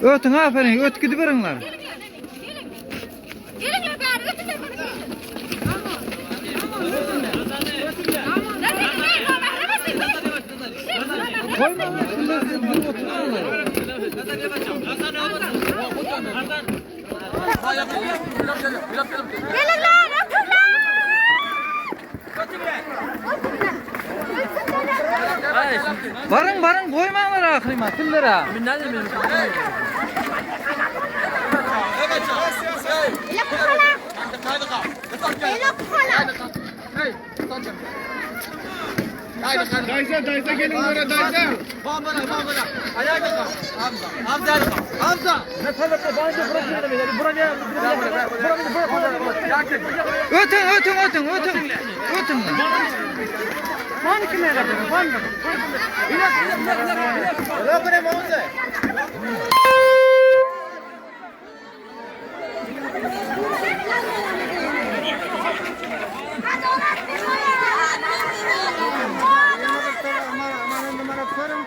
Ötün aferin, öt gidip veringlar. Varın koymalar aklıma tillere. Daysa gelin buraya daysa. Bana. Ayağa kalk. Hamza. Ne tarafta bence buraya. Ötün. Van kime kadar? Van. Yok ne mağaza? Numara sorun.